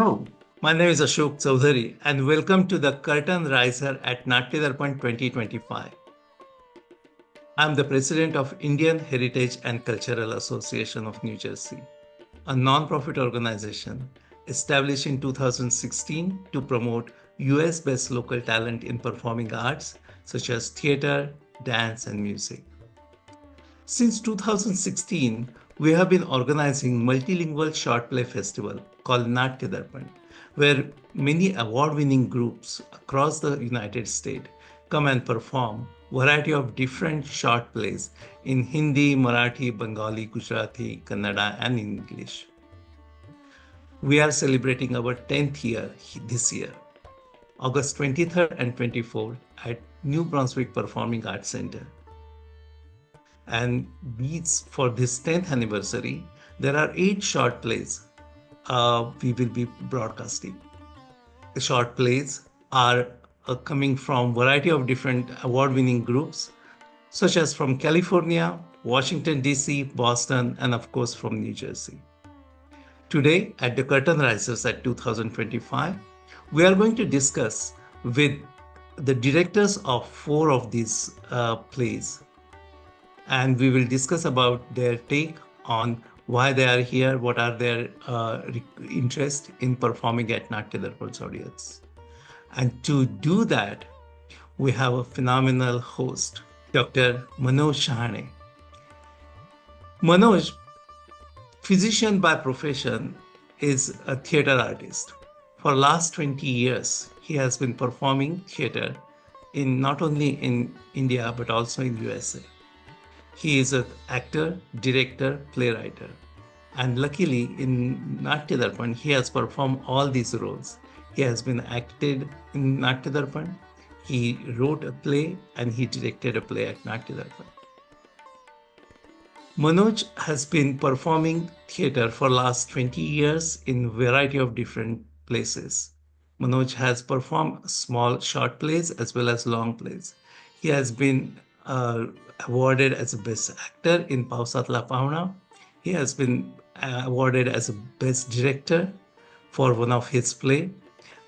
Hello, my name is Ashok Chaudhary and welcome to the Curtain Riser at Natyadarpan 2025. I am the president of Indian Heritage and Cultural Association of New Jersey, a non-profit organization established in 2016 to promote US-based local talent in performing arts such as theater, dance, and music. Since 2016, we have been organizing multilingual short play festival called Natyadarpan, where many award-winning groups across the United States come and perform variety of different short plays in Hindi, Marathi, Bengali, Gujarati, Kannada, and English. We are celebrating our 10th year this year, August 23rd and 24th at New Brunswick Performing Arts Center. And for this 10th anniversary, there are 8 short plays we will be broadcasting. The short plays are coming from variety of different award-winning groups, such as from California, Washington, D.C., Boston, and of course from New Jersey. Today at the Curtain Risers at 2025, we are going to discuss with the directors of 4 of these plays, and we will discuss about their take on why they are here, what are their interest in performing at Natyadarpan's audience. And to do that, we have a phenomenal host, Dr. Manoj Shahane. Manoj, physician by profession, is a theater artist. For last 20 years, he has been performing theater not only in India, but also in USA. He is an actor, director, playwright. And luckily in Natyadarpan, he has performed all these roles. He has been acted in Natyadarpan, he wrote a play, and he directed a play at Natyadarpan. Manoj has been performing theater for last 20 years in variety of different places. Manoj has performed small short plays as well as long plays. He has been awarded as a best actor in Pausatla Pauna. He has been awarded as a best director for one of his plays.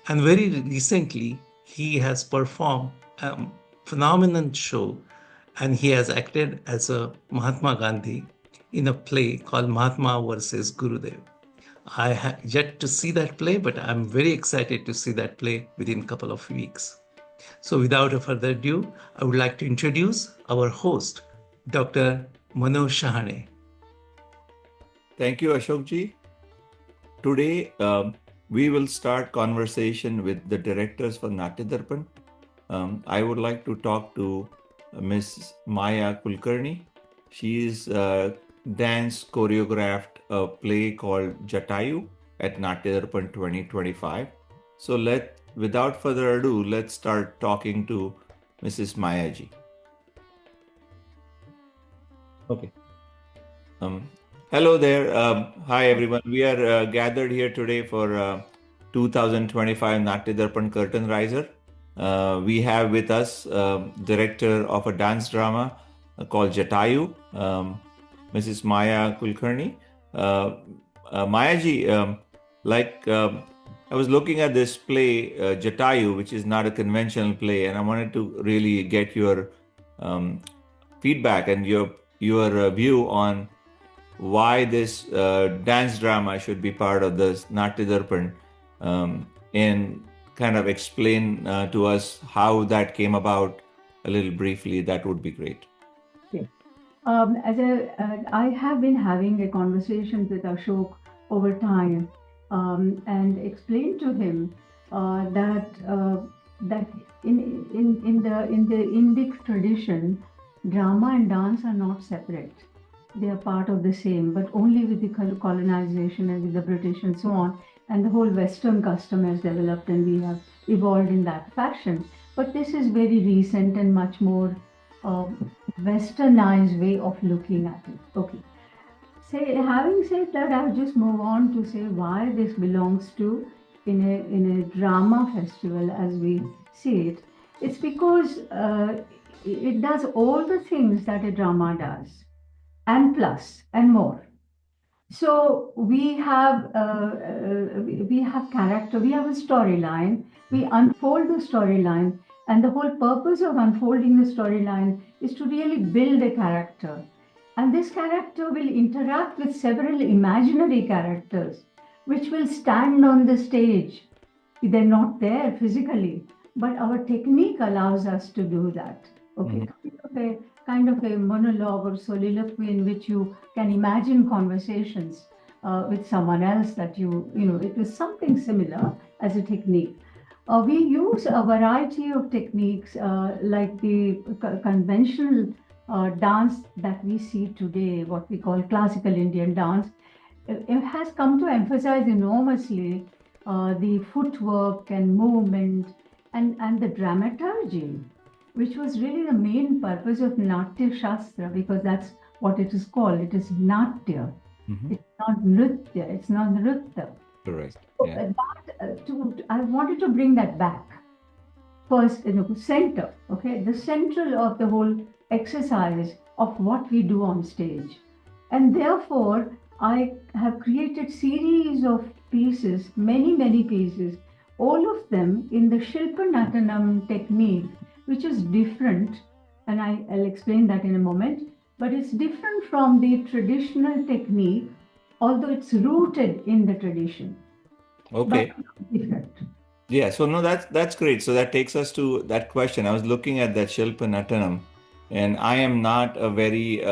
And very recently, he has performed a phenomenal show, and he has acted as a Mahatma Gandhi in a play called Mahatma versus Gurudev. I have yet to see that play, but I'm very excited to see that play within a couple of weeks. So without further ado, I would like to introduce our host, Dr. Manoj Shahane. Thank you, Ashokji. Today, we will start conversation with the directors for Natyadarpan. I would like to talk to Ms. Maya Kulkarni. She is dance choreographed a play called Jatayu at Natyadarpan 2025. So without further ado, let's start talking to Mrs. Maya ji. Okay. Hello there. Hi, everyone. We are gathered here today for 2025 Natyadarpan Curtain Riser. We have with us director of a dance drama called Jatayu, Mrs. Maya Kulkarni. Maya ji, I was looking at this play, Jatayu, which is not a conventional play, and I wanted to really get your feedback and your view on why this dance drama should be part of this Natyadarpan, and kind of explain to us how that came about a little briefly. That would be great. Okay. I have been having a conversation with Ashok over time, and explained to him that in the Indic tradition, drama and dance are not separate. They are part of the same, but only with the colonization and with the British and so on, and the whole Western custom has developed and we have evolved in that fashion. But this is very recent and much more westernized way of looking at it. Okay. Having said that, I'll just move on to say why this belongs to in a drama festival as we see it. It's because it does all the things that a drama does, and plus, and more. So we have character, we have a storyline, we unfold the storyline, and the whole purpose of unfolding the storyline is to really build a character. And this character will interact with several imaginary characters, which will stand on the stage. They're not there physically, but our technique allows us to do that. Okay, kind of a monologue or soliloquy in which you can imagine conversations with someone else that it was something similar as a technique. We use a variety of techniques like the conventional dance that we see today, what we call classical Indian dance. It has come to emphasize enormously the footwork and movement and the dramaturgy, which was really the main purpose of Natya Shastra, because that's what it is called. It is Natya. It's not Nritya. It's not Nritya. Correct. So, Yeah. I wanted to bring that back first in the center, okay, the central of the whole exercise of what we do on stage. And therefore, I have created series of pieces, many pieces, all of them in the Shilpa Natanam technique, which is different, and I'll explain that in a moment, but it's different from the traditional technique, although it's rooted in the tradition, but Okay. different. Yeah. So no, that's great. So that takes us to that question. I was looking at that Shilpa Natanam, and I am not a very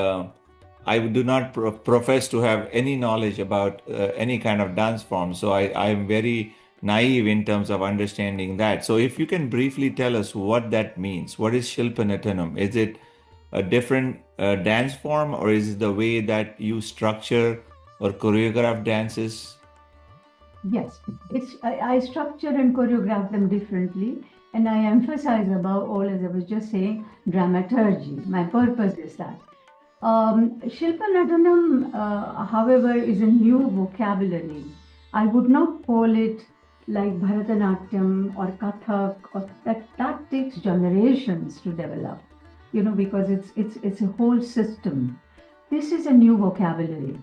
I do not profess to have any knowledge about any kind of dance form. So I am very naive in terms of understanding that. So if you can briefly tell us what that means. What is Shilpa Natanam? Is it a different dance form, or is it the way that you structure or choreograph dances? Yes, I structure and choreograph them differently, and I emphasize above all, as I was just saying, dramaturgy. My purpose is that. Shilpa Nadanam, however, is a new vocabulary. I would not call it like Bharatanatyam or Kathak, or that takes generations to develop, because it's a whole system. This is a new vocabulary,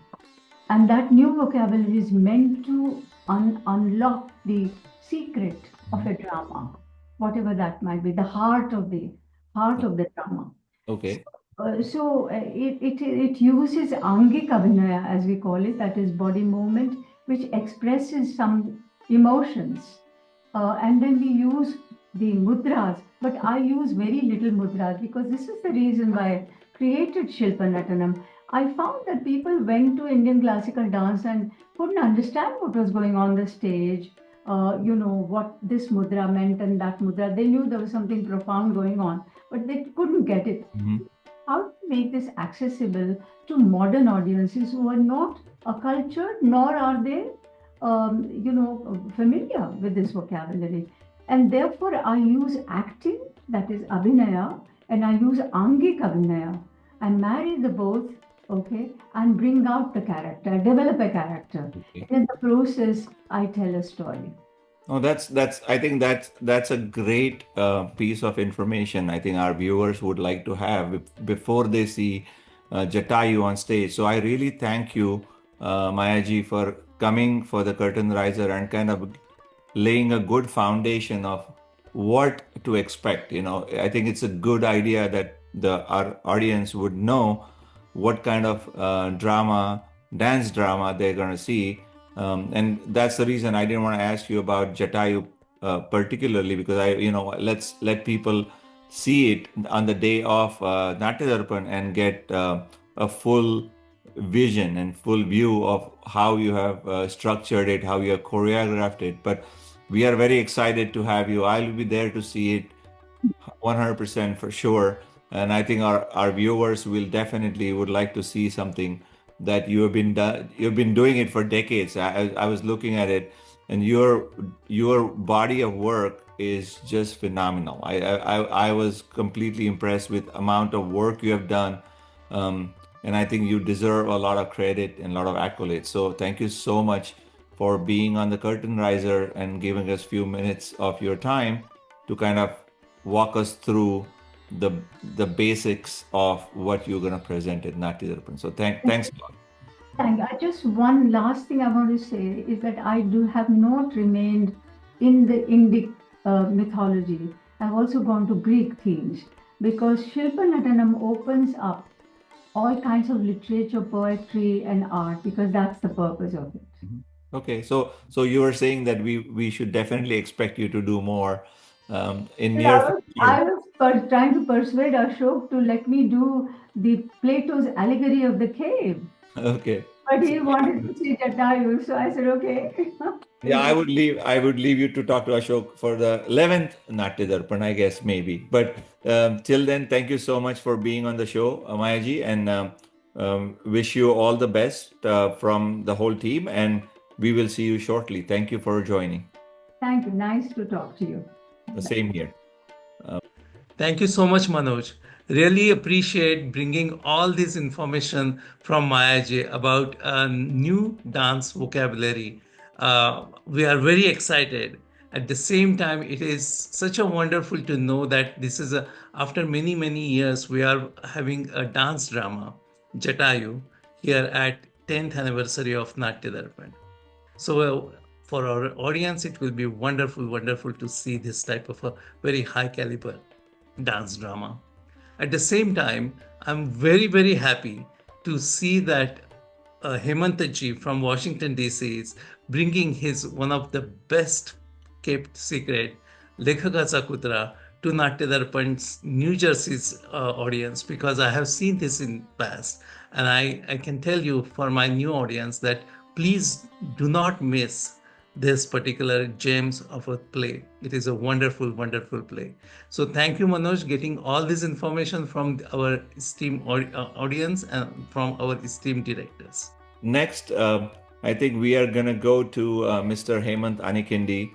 and that new vocabulary is meant to unlock the secret of a drama, whatever that might be, the heart of the drama. Okay. It uses angik abhinaya, as we call it, that is body movement, which expresses some emotions. And then we use the mudras, but I use very little mudras because this is the reason why I created Shilpa Natanam. I found that people went to Indian classical dance and couldn't understand what was going on the stage. What this mudra meant and that mudra. They knew there was something profound going on, but they couldn't get it. Mhm. How to make this accessible to modern audiences who are not cultured, nor are they, familiar with this vocabulary. And therefore, I use acting, that is abhinaya, and I use angik abhinaya. I marry the both, okay, and bring out the character, develop a character. Okay. And in the process, I tell a story. Oh, that's. I think that's a great piece of information. I think our viewers would like to have before they see Jatayu on stage. So I really thank you, Mayaji, for coming for the Curtain Riser and kind of laying a good foundation of what to expect. I think it's a good idea that our audience would know what kind of dance drama they're going to see. And that's the reason I didn't want to ask you about Jatayu particularly, because let's let people see it on the day of Natyadarpan and get a full vision and full view of how you have structured it, how you have choreographed it. But we are very excited to have you. I'll be there to see it 100% for sure. And I think our viewers will definitely would like to see something that you've been doing it for decades. I was looking at it, and your body of work is just phenomenal. I was completely impressed with amount of work you have done. And I think you deserve a lot of credit and a lot of accolades. So thank you so much for being on the Curtain Riser and giving us few minutes of your time to kind of walk us through the basics of what you're going to present at Natyadarpan. So thanks a lot. Thank you. Just one last thing I want to say is that I do have not remained in the Indic mythology. I've also gone to Greek themes because Shilpa Natanam opens up all kinds of literature, poetry, and art because that's the purpose of it. Mhm. Okay, so you were saying that we should definitely expect you to do more in Well, near I future. was trying to persuade Ashok to let me do the Plato's allegory of the cave, Okay. but So he wanted to see Jatayu, so I said, okay. yeah, I would leave you to talk to Ashok for the 11th Natyadarpan, I guess maybe. But till then, thank you so much for being on the show, Amayaji, and wish you all the best from the whole team. And we will see you shortly. Thank you for joining. Thank you. Nice to talk to you. The Bye. same here. Thank you so much, Manoj. Really appreciate bringing all this information from Mayaji about a new dance vocabulary. We are very excited. At the same time, it is such a wonderful to know that this is after many, many years, we are having a dance drama, Jatayu, here at 10th anniversary of Natyadarpan. So for our audience, it will be wonderful, wonderful to see this type of a very high caliber dance drama. At the same time, I'm very, very happy to see that Hemantaji from Washington, D.C. is bringing his one of the best kept secret, Lekhaka Sakutra, to Natyadarpan's New Jersey's audience because I have seen this in past. And I can tell you for my new audience that please do not miss this particular gems of a play. It is a wonderful, wonderful play. So thank you, Manoj, getting all this information from our esteemed audience and from our esteemed directors. Next, I think we are going to go to Mr. Hemant Anikindi,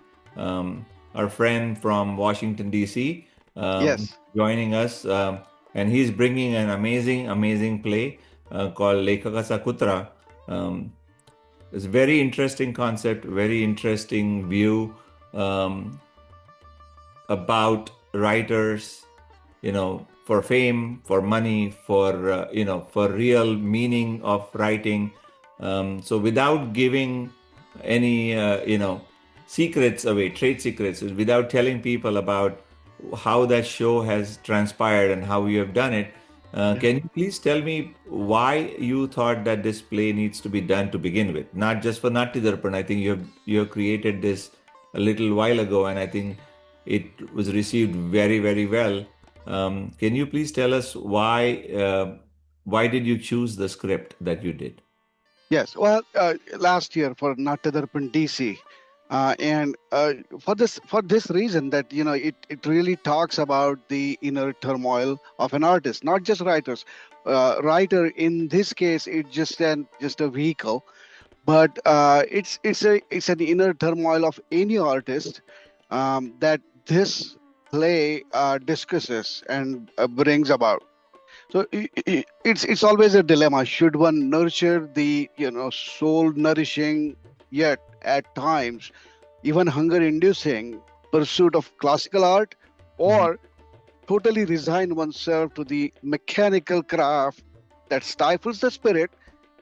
our friend from Washington, D.C., Yes. joining us. And he's bringing an amazing, amazing play called Lekaka Sakutra. It's a very interesting concept, very interesting view about writers, for fame, for money, for real meaning of writing. So without giving any, secrets away, trade secrets, without telling people about how that show has transpired and how you have done it, can you please tell me why you thought that this play needs to be done to begin with? Not just for Natyadarpan. I think you have created this a little while ago, and I think it was received very, very well. Can you please tell us why did you choose the script that you did? Yes. Well, last year for Natyadarpan DC, and for this reason that it really talks about the inner turmoil of an artist, not just writers. Writer in this case, it's just a vehicle, but it's an inner turmoil of any artist that this play discusses and brings about. So it's always a dilemma. Should one nurture the soul nourishing, yet at times even hunger inducing pursuit of classical art, Mhm. or totally resign oneself to the mechanical craft that stifles the spirit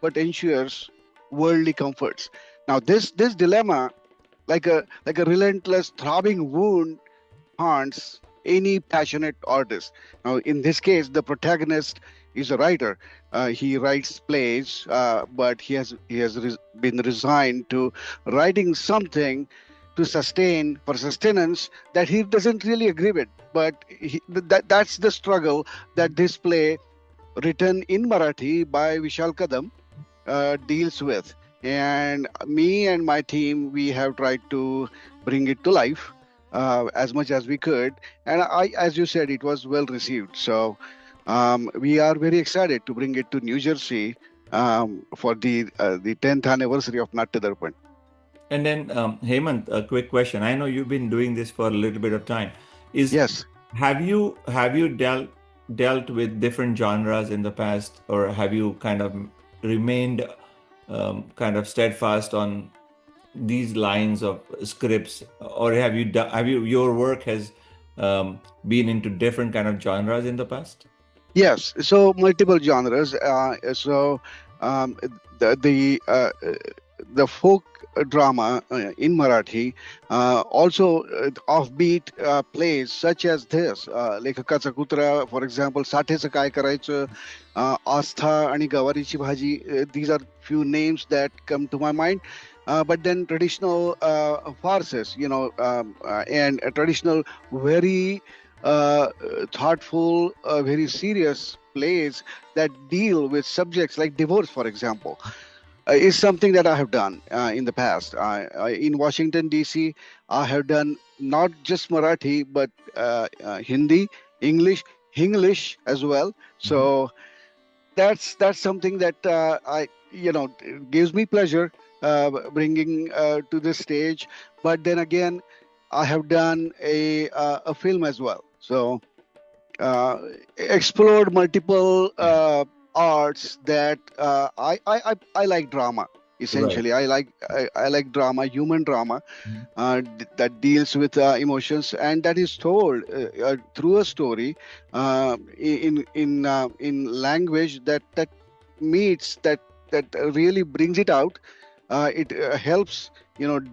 but ensures worldly comforts? Now this dilemma, like a relentless throbbing wound, haunts any passionate artist. Now, in this case, the protagonist is a writer. He writes plays, but he has been resigned to writing something to sustain for sustenance that he doesn't really agree with. But that's the struggle that this play, written in Marathi by Vishal Kadam, deals with. And me and my team, we have tried to bring it to life as much as we could. And as you said, it was well received. So we are very excited to bring it to New Jersey for the 10th anniversary of Natyadarpan. And then, Hemant, a quick question. I know you've been doing this for a little bit of time. Is Yes. have you dealt with different genres in the past, or have you kind of remained kind of steadfast on these lines of scripts, or have you your work has been into different kind of genres in the past? Yes, so multiple genres. So um, the folk drama in Marathi, also offbeat plays such as this, Lekhakacha Kutra, for example, Sathेचं काय करायचं, Astha आणि गवारीची भाजी. These are few names that come to my mind. But then traditional farces, and traditional, very thoughtful, very serious plays that deal with subjects like divorce, for example, is something that I have done in the past. In Washington, D.C., I have done not just Marathi, but Hindi, English as well. So that's something that it gives me pleasure bringing to this stage. But then again, I have done a film as well. So explored multiple arts that I like drama. Essentially, Right. I like drama, human drama, that deals with emotions, and that is told through a story, in language that meets that really brings it out. It helps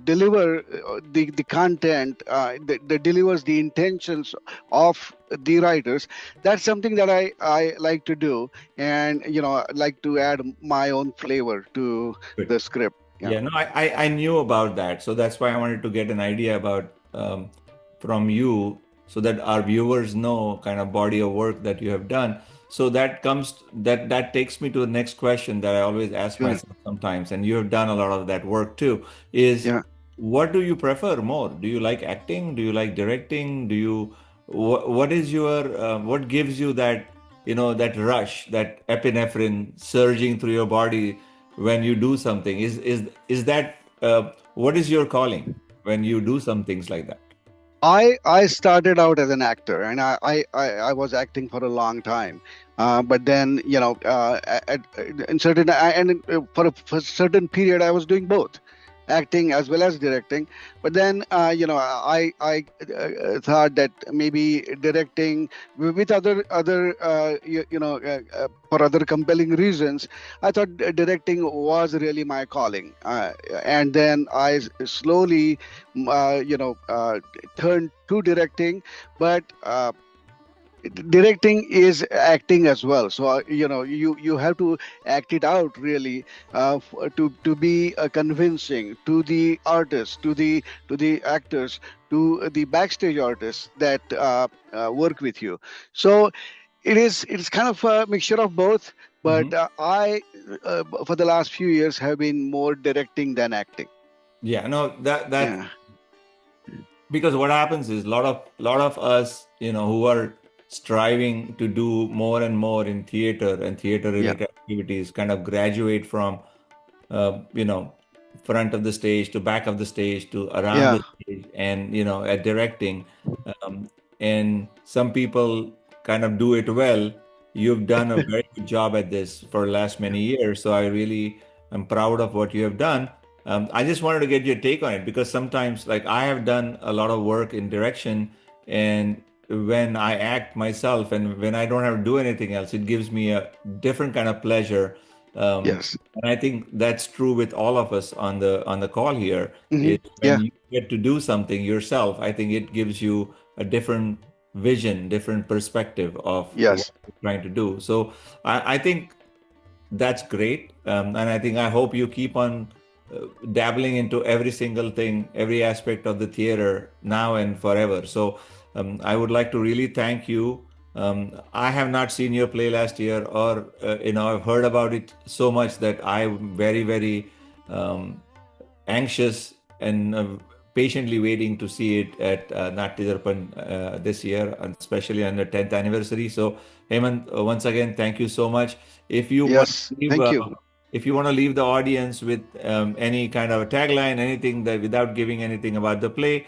deliver the content, that delivers the intentions of the writers. That's something that I like to do, and like to add my own flavor to Good. the script. Yeah, no, I knew about that. So that's why I wanted to get an idea about from you so that our viewers know kind of body of work that you have done. So that takes me to the next question that I always ask Sure. myself sometimes, and you have done a lot of that work too, is Yeah. what do you prefer more? Do you like acting? Do you like directing? What is your what gives you that that rush, that epinephrine surging through your body when you do something? Is that what is your calling when you do some things like that? I started out as an actor, and I was acting for a long time, but then in certain and for a certain period I was doing both, acting as well as directing. But then I thought that maybe directing with other for other compelling reasons, I thought directing was really my calling, and then I slowly turned to directing. But directing is acting as well, so you have to act it out really, to be convincing to the artists, to the actors, to the backstage artists that work with you. So it's kind of a mixture of both, but I for the last few years have been more directing than acting. Yeah, no, that Yeah. because what happens is a lot of us who are striving to do more and more in theater and theater Yeah. related activities kind of graduate from you know front of the stage to back of the stage to around Yeah. the stage and at directing, um, and some people kind of do it well. You've done a very good job at this for the last many years, so I really am proud of what you have done. I just wanted to get your take on it because sometimes, like, I have done a lot of work in direction, and when I act myself and when I don't have to do anything else, it gives me a different kind of pleasure. Yes. And I think that's true with all of us on the call here. Hmm. Is when Yeah. you get to do something yourself, I think it gives you a different vision, different perspective of what Yes. you're trying to do. So I think that's great. And I hope you keep on dabbling into every single thing, every aspect of the theater now and forever. So I would like to really thank you. I have not seen your play last year, or I've heard about it so much that I'm very, very um, anxious and patiently waiting to see it at Natyadarpan this year, and especially on the 10th anniversary. So, Hemant, once again, thank you so much. If you want Yes. to leave, Thank you. if you want to leave the audience with any kind of a tagline, anything that without giving anything about the play,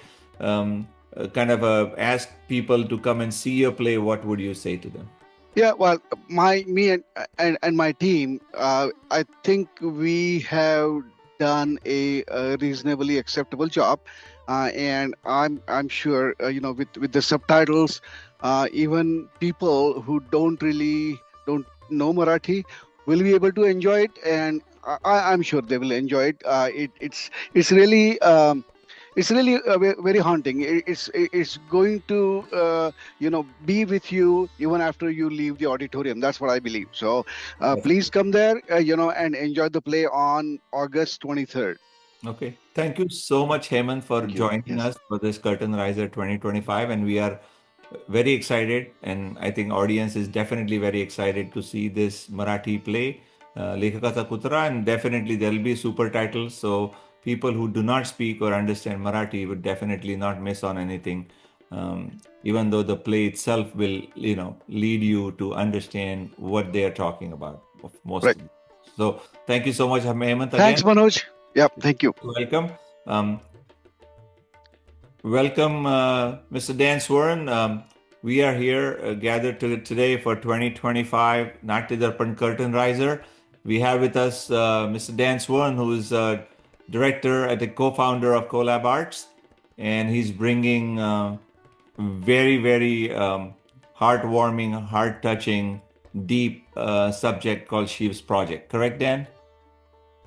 kind of ask people to come and see your play, what would you say to them? Yeah, well, me and my team, I think we have done a reasonably acceptable job, and I'm sure with the subtitles, even people who don't know Marathi will be able to enjoy it, and I'm sure they will enjoy it. It's really very haunting. It's going to be with you even after you leave the auditorium. That's what I believe. So please come there, and enjoy the play on August 23rd. Okay. Thank you so much, Hemant, for Thank you. joining Yes. us for this Curtain Riser 2025. And we are very excited. And I think audience is definitely very excited to see this Marathi play, Lekhakacha Kutra. And definitely there'll be super titles. So people who do not speak or understand Marathi would definitely not miss on anything. Even though the play itself will, lead you to understand what they are talking about. Most Right. of them. So thank you so much, Hemant, Thanks, again. Manoj. Yeah, thank you. Welcome. Welcome, Mr. Dan Swaran. We are here gathered today for 2025 Natyadarpan Curtain Riser. We have with us Mr. Dan Swaran, who is director and the co-founder of Collab Arts, and he's bringing very, very heartwarming, heart-touching, deep subject called Shiv's Project. Correct, Dan?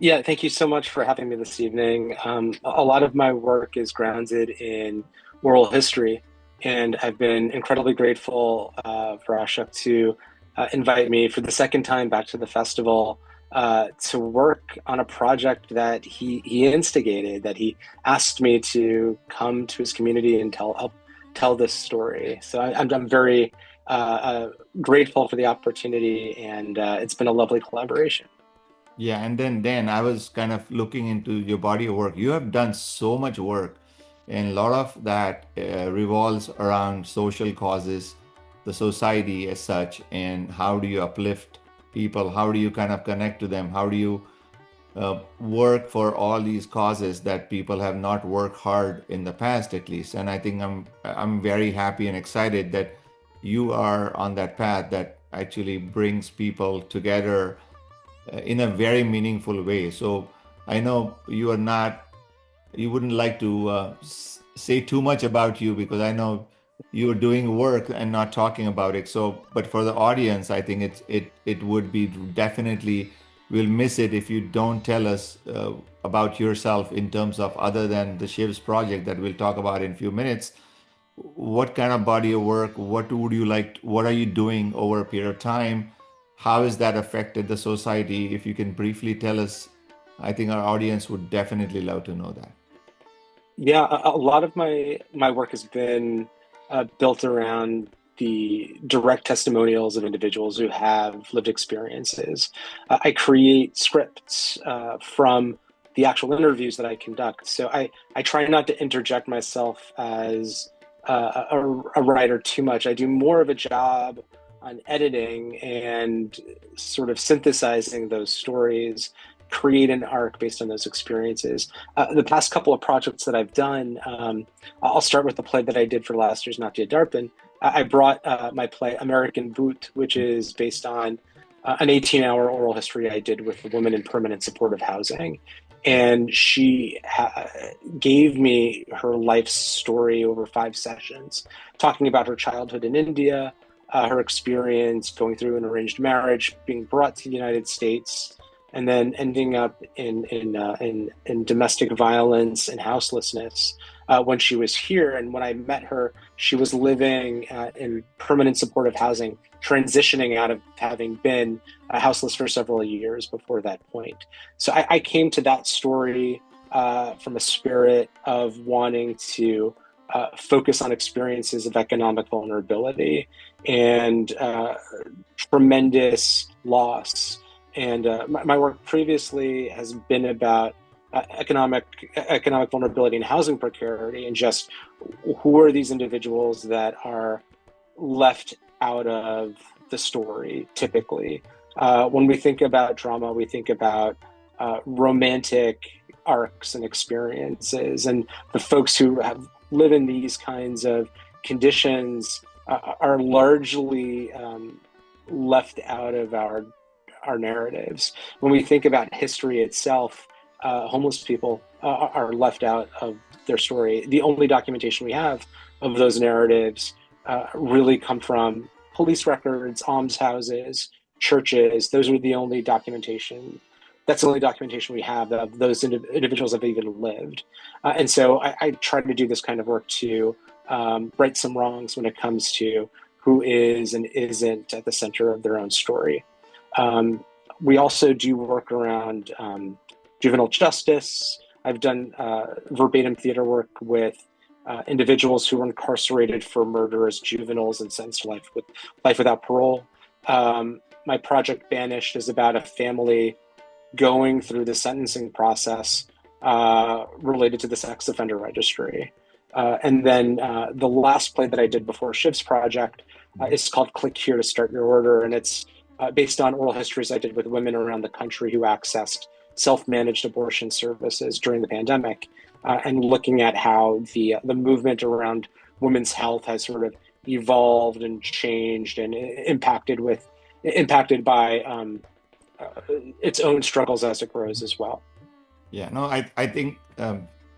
Yeah, thank you so much for having me this evening. A lot of my work is grounded in oral history, and I've been incredibly grateful for Ashok to invite me for the second time back to the festival to work on a project that he instigated, that he asked me to come to his community and help tell this story. So I'm very grateful for the opportunity, and it's been a lovely collaboration. Yeah, and then Dan, I was kind of looking into your body of work. You have done so much work, and a lot of that revolves around social causes, the society as such, and how do you uplift people? How do you kind of connect to them? How do you work for all these causes that people have not worked hard in the past, at least? And I think I'm very happy and excited that you are on that path that actually brings people together in a very meaningful way. So I know you wouldn't like to say too much about you because I know you're doing work and not talking about it. So, but for the audience, I think it would be definitely, we'll miss it if you don't tell us about yourself in terms of other than the Shiv's project that we'll talk about in a few minutes. What kind of body of work? What would you like? What are you doing over a period of time? How has that affected the society? If you can briefly tell us, I think our audience would definitely love to know that. Yeah, a lot of my work has been built around the direct testimonials of individuals who have lived experiences. I create scripts from the actual interviews that I conduct. So I try not to interject myself as a writer too much. I do more of a job on editing and sort of synthesizing those stories, create an arc based on those experiences. The past couple of projects that I've done, I'll start with the play that I did for last year's Natyadarpan. I brought my play American Boot, which is based on an 18-hour oral history I did with a woman in permanent supportive housing. And she gave me her life story over 5 sessions, talking about her childhood in India, her experience going through an arranged marriage, being brought to the United States, and then ending up in domestic violence and houselessness when she was here. And when I met her, she was living in permanent supportive housing, transitioning out of having been houseless for several years before that point. So I came to that story from a spirit of wanting to focus on experiences of economic vulnerability and tremendous loss. And my work previously has been about economic vulnerability and housing precarity, and just who are these individuals that are left out of the story typically. When we think about drama, we think about romantic arcs and experiences, and the folks who live in these kinds of conditions are largely left out of our narratives. When we think about history itself, homeless people are left out of their story. The only documentation we have of those narratives really come from police records, almshouses, churches. Those are the only documentation. That's the only documentation we have of those individuals that have even lived. And so I try to do this kind of work to right some wrongs when it comes to who is and isn't at the center of their own story. We also do work around juvenile justice. I've done verbatim theater work with individuals who were incarcerated for murder as juveniles and sentenced to life without parole. My project Banished is about a family going through the sentencing process related to the sex offender registry. And then the last play that I did before Shiv's project is called Click Here to Start Your Order. And it's based on oral histories I did with women around the country who accessed self-managed abortion services during the pandemic, and looking at how the movement around women's health has sort of evolved and changed and impacted by its own struggles as it grows as well. Yeah, no, I think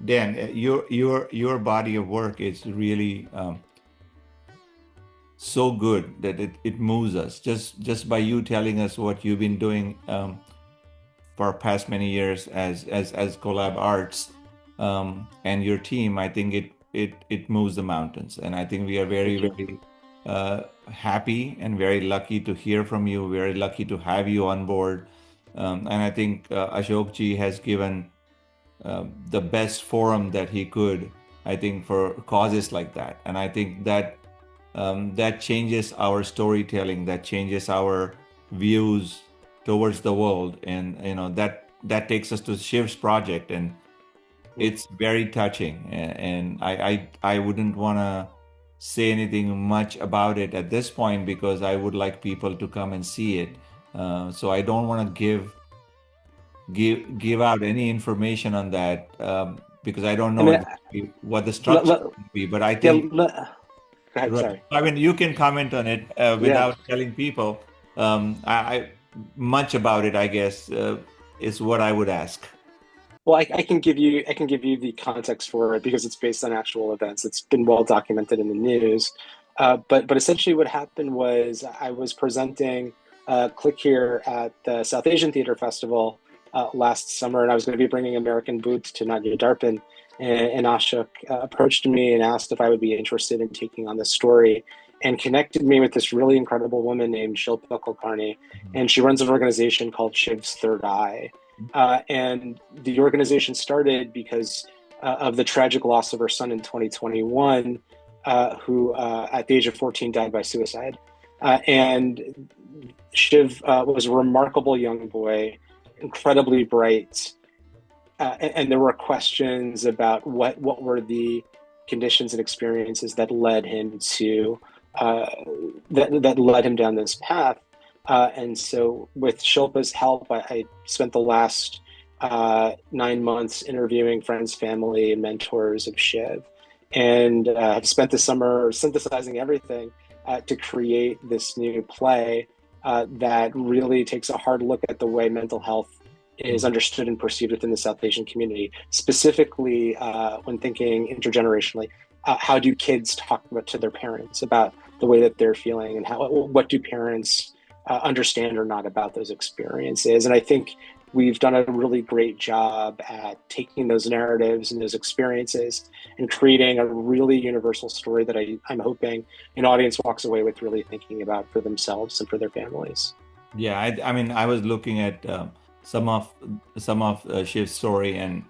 Dan, your body of work is really so good that it moves us. Just by you telling us what you've been doing for past many years as Collab Arts and your team, I think it moves the mountains. And I think we are very happy and very lucky to hear from you. Very lucky to have you on board. And I think Ashok ji has given the best forum that he could, I think, for causes like that. And I think that that changes our storytelling, that changes our views towards the world. And that takes us to Shiv's project, and it's very touching. And I wouldn't want to say anything much about it at this point because I would like people to come and see it. So I don't want to give out any information on that because I don't know exactly what the structure would be. But I think, go ahead, sorry. I mean, you can comment on it without telling people. I much about it, I guess, is what I would ask. Well, I can give you the context for it because it's based on actual events. It's been well documented in the news. But essentially what happened was I was presenting Click Here at the South Asian Theater Festival last summer, and I was going to be bringing American Boots to Natyadarpan. And Ashok approached me and asked if I would be interested in taking on this story, and connected me with this really incredible woman named Shilpa Kulkarni. And she runs an organization called Shiv's Third Eye. And the organization started because of the tragic loss of her son in 2021, who at the age of 14 died by suicide. And Shiv was a remarkable young boy, incredibly bright. And there were questions about what were the conditions and experiences that led him to that led him down this path. And so with Shilpa's help, I spent the last 9 months interviewing friends, family, and mentors of Shiv, and have spent the summer synthesizing everything to create this new play that really takes a hard look at the way mental health is understood and perceived within the South Asian community, specifically when thinking intergenerationally. How do kids talk to their parents about the way that they're feeling, and what do parents understand or not about those experiences? And I think we've done a really great job at taking those narratives and those experiences and creating a really universal story that I'm hoping an audience walks away with really thinking about for themselves and for their families. Yeah, I mean, I was looking at some of Shiv's story, and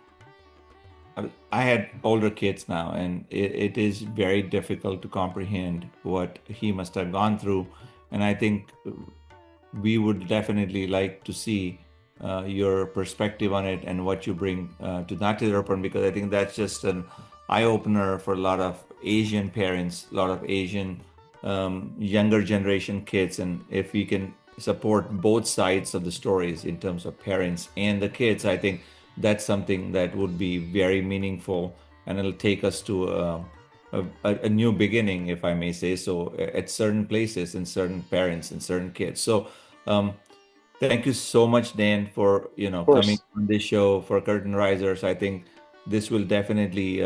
I had older kids now, and it is very difficult to comprehend what he must have gone through. And I think we would definitely like to see your perspective on it and what you bring to Natyadarpan, because I think that's just an eye-opener for a lot of Asian parents, a lot of Asian younger generation kids. And if we can support both sides of the stories in terms of parents and the kids, I think that's something that would be very meaningful, and it'll take us to a new beginning, if I may say so, at certain places and certain parents and certain kids. So thank you so much, Dan, for coming on this show for Curtain Risers. I think this will definitely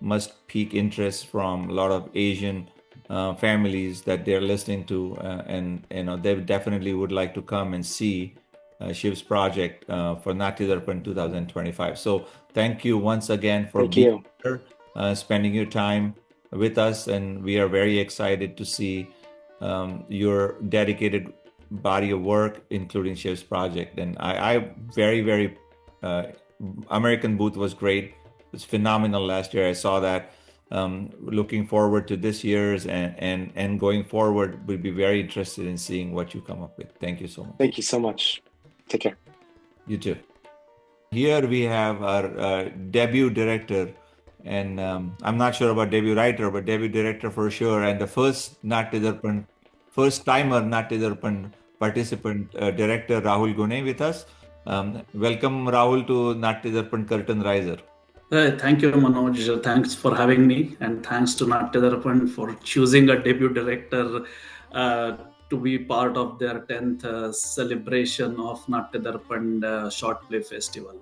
must pique interest from a lot of Asian families that they're listening to, and they definitely would like to come and see Shiv's project for Natyadarpan 2025. So thank you once again for Thank being you. here, spending your time with us, and we are very excited to see your dedicated body of work, including Shiv's project. And I very American Booth was great. It was phenomenal last year. I saw that. Looking forward to this year's, and going forward, we'll be very interested in seeing what you come up with. Thank you so much. Thank you so much. Take care. You too. Here we have our debut director, and I'm not sure about debut writer, but debut director for sure, and the first Natyadarpan, first timer Natyadarpan participant, director Rahul Gune with us. Welcome Rahul to Natyadarpan Curtain Riser. Thank you, Manoj. Thanks for having me, and thanks to Natyadarpan for choosing a debut director to be part of their 10th celebration of Natyadarpan Short Play Festival.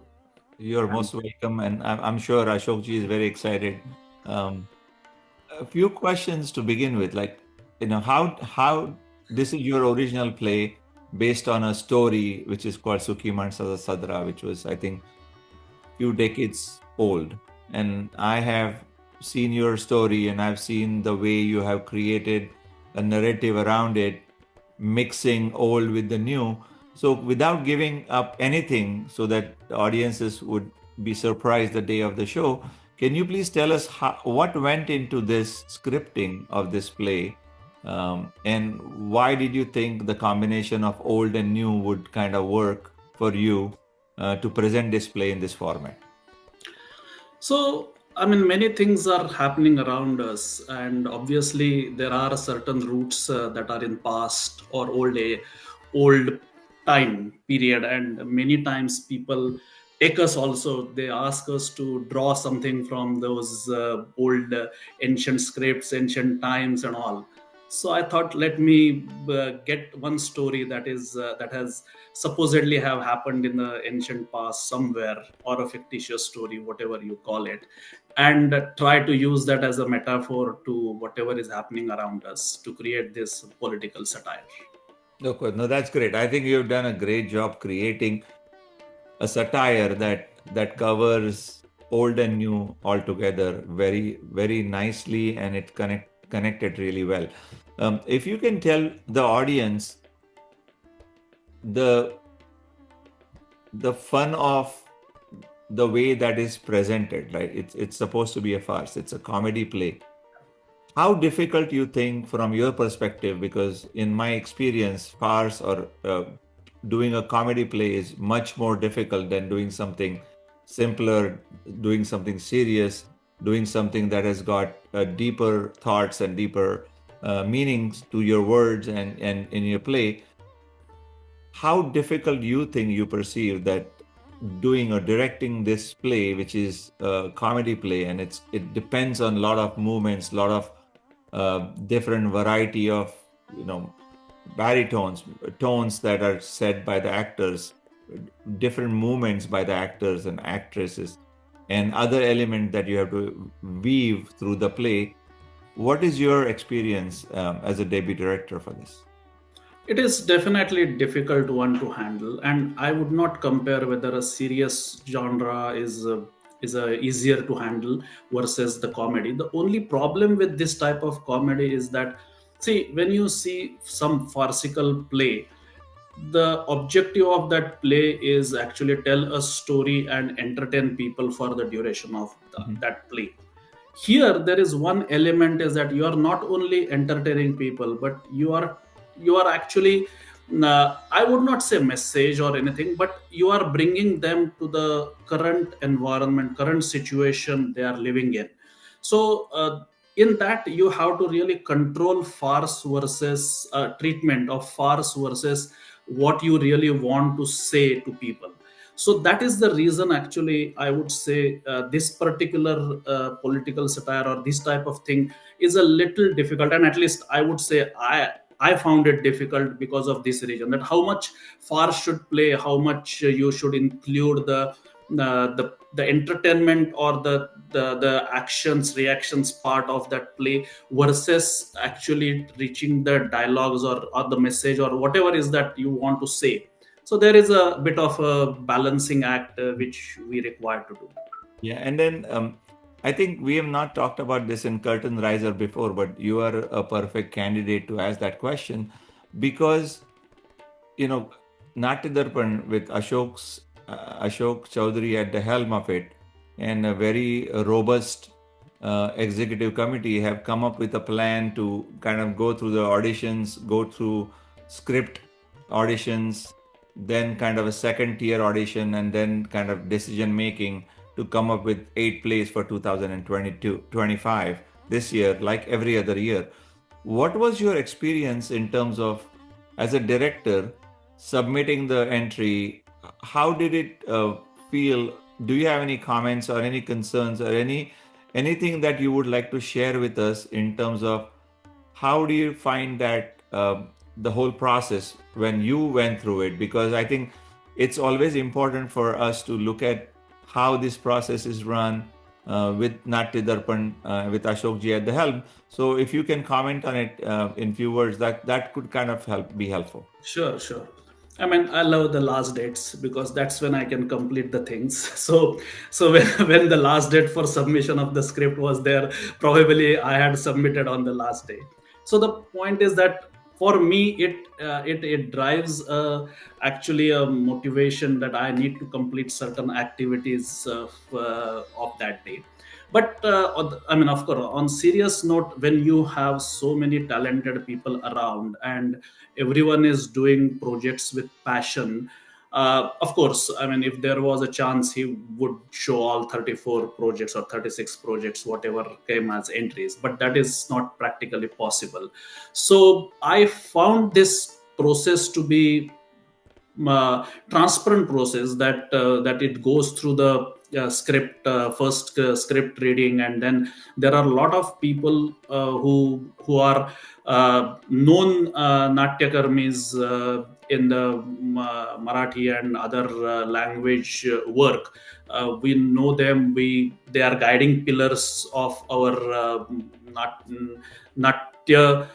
You're most welcome, and I'm sure Ashokji is very excited. A few questions to begin with, like, how this is your original play based on a story which is called Sukhi Mansa Sadra, which was, I think, few decades old. And I have seen your story, and I've seen the way you have created a narrative around it, mixing old with the new. So without giving up anything, so that the audiences would be surprised the day of the show, can you please tell us what went into this scripting of this play, and why did you think the combination of old and new would kind of work for you to present this play in this format? So, I mean, many things are happening around us, and obviously there are certain roots that are in past or old time period, and many times people take us also. They ask us to draw something from those old ancient scripts, ancient times, and all. So I thought, let me get one story that has supposedly have happened in the ancient past somewhere, or a fictitious story, whatever you call it, and try to use that as a metaphor to whatever is happening around us to create this political satire. Okay, no, that's great. I think you've done a great job creating a satire that covers old and new all together very nicely, and it connected really well. If you can tell the audience the fun of the way that is presented, right? It's supposed to be a farce. It's a comedy play. How difficult you think from your perspective, because in my experience, farce or doing a comedy play is much more difficult than doing something simpler, doing something serious, doing something that has got deeper thoughts and deeper meanings to your words and in your play. How difficult do you think you perceive that doing or directing this play, which is a comedy play, and it depends on a lot of movements, a lot of different variety of baritones, tones that are said by the actors, different movements by the actors and actresses, and other element that you have to weave through the play. What is your experience as a debut director for this? It is definitely a difficult one to handle, and I would not compare whether a serious genre is easier to handle versus the comedy. The only problem with this type of comedy is that, see, when you see some farcical play, the objective of that play is actually tell a story and entertain people for the duration of that play. Here there is one element, is that you are not only entertaining people, but you are actually I would not say message or anything, but you are bringing them to the current environment, current situation they are living in. So in that, you have to really control farce versus treatment of farce versus what you really want to say to people. So that is the reason, actually, I would say this particular political satire or this type of thing is a little difficult, and at least I would say I found it difficult because of this reason, that how much farce should play, how much you should include the the entertainment or the actions reactions part of that play versus actually reaching the dialogues or the message or whatever is that you want to say. So there is a bit of a balancing act which we require to do. Yeah, and then I think we have not talked about this in Curtain Riser before, but you are a perfect candidate to ask that question because, you know, Natyadarpan with Ashok Chowdhury at the helm of it, and a very robust executive committee have come up with a plan to kind of go through the auditions, go through script auditions, then kind of a second tier audition, and then kind of decision making to come up with 8 plays for 2022-25 this year, like every other year. What was your experience in terms of, as a director, submitting the entry? How did it feel? Do you have any comments or any concerns or anything that you would like to share with us in terms of how do you find that the whole process when you went through it? Because I think it's always important for us to look at how this process is run with Natyadarpan, with Ashokji at the helm. So if you can comment on it in few words, that could kind of be helpful. Sure, sure. I mean, I love the last dates because that's when I can complete the things. So when the last date for submission of the script was there, probably I had submitted on the last day. So the point is that for me, it drives actually a motivation that I need to complete certain activities of that day. But I mean, of course, on serious note, when you have so many talented people around and everyone is doing projects with passion, of course, I mean, if there was a chance, he would show all 34 projects or 36 projects, whatever came as entries, but that is not practically possible. So I found this process to be transparent process, that it goes through the script, first script reading, and then there are a lot of people who are known natyakarmis in the Marathi and other language work. We know them. They are guiding pillars of our natya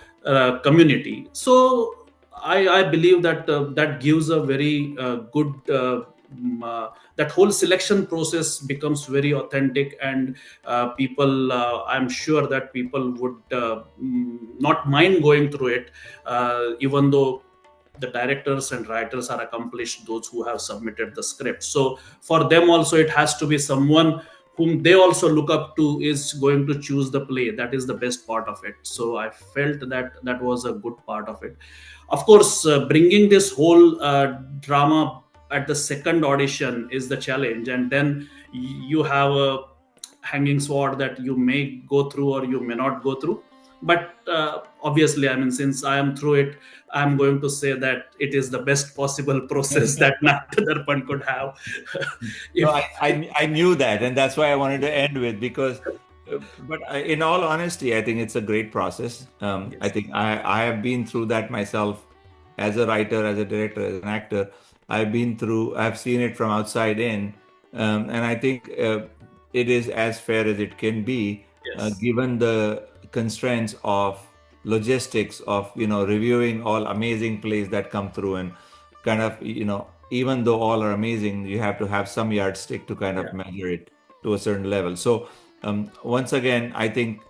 community. So I believe that that gives a very good that whole selection process becomes very authentic, and people, I'm sure that people would not mind going through it, even though the directors and writers are accomplished, those who have submitted the script. So for them also, it has to be someone whom they also look up to is going to choose the play. That is the best part of it. So I felt that that was a good part of it. Of course, bringing this whole drama at the second audition is the challenge, and then you have a hanging sword that you may go through or you may not go through. But obviously, I mean, since I am through it, I'm going to say that it is the best possible process that Natyadarpan could have. No, I knew that, and that's why I wanted to end with, because but in all honesty, I think it's a great process. I think I have been through that myself as a writer, as a director, as an actor. I've seen it from outside in, and I think it is as fair as it can be, Yes. given the constraints of logistics of reviewing all amazing plays that come through, and kind of even though all are amazing, you have to have some yardstick to kind of measure it to a certain level. So once again, I think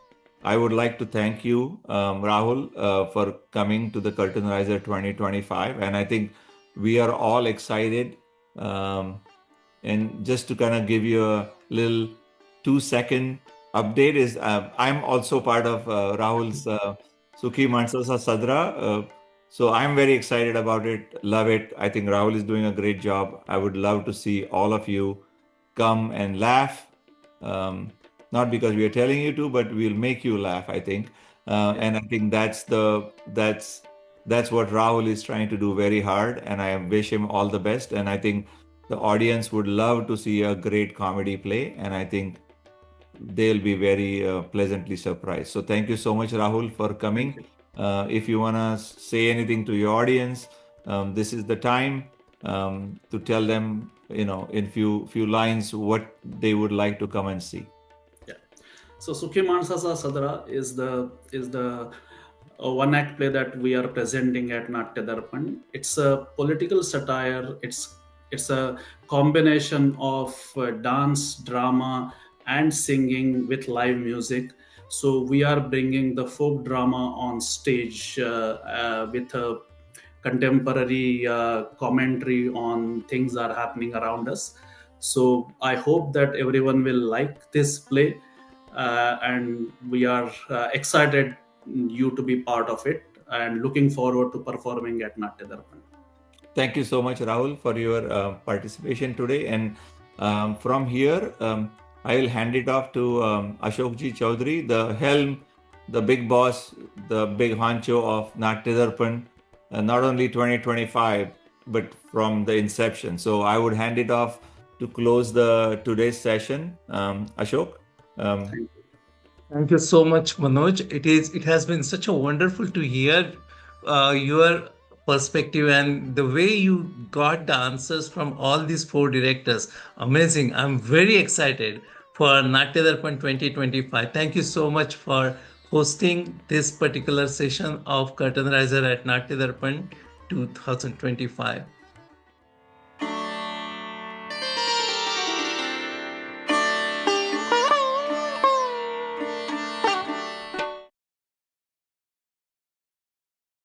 I would like to thank you, Rahul, for coming to the Curtain Riser 2025, and I think we are all excited. And just to kind of give you a little 2-second update is I'm also part of Rahul's Sukhi Mansasa Sadra. So I'm very excited about it. Love it. I think Rahul is doing a great job. I would love to see all of you come and laugh. Not because we are telling you to, but we'll make you laugh, I think. And I think that's what Rahul is trying to do very hard. And I wish him all the best. And I think the audience would love to see a great comedy play. And I think they'll be very pleasantly surprised. So thank you so much, Rahul, for coming. If you want to say anything to your audience, this is the time to tell them in few lines what they would like to come and see. So Sukhi Mansa's Sadra is the one act play that we are presenting at Natyadarpan. It's a political satire. It's a combination of dance, drama, and singing with live music. So we are bringing the folk drama on stage with a contemporary commentary on things that are happening around us. So I hope that everyone will like this play, and we are excited you to be part of it and looking forward to performing at Natyadarpan. Thank you so much, Rahul, for your participation today. And from here, I will hand it off to Ashokji Chaudhary, the helm, the big boss, the big honcho of Natyadarpan, not only 2025, but from the inception. So I would hand it off to close today's session. Ashok. Thank you so much, Manoj. It has been such a wonderful to hear your perspective and the way you got the answers from all these four directors. Amazing. I'm very excited for Natyadarpan 2025. Thank you so much for hosting this particular session of Curtain Riser at Natyadarpan 2025.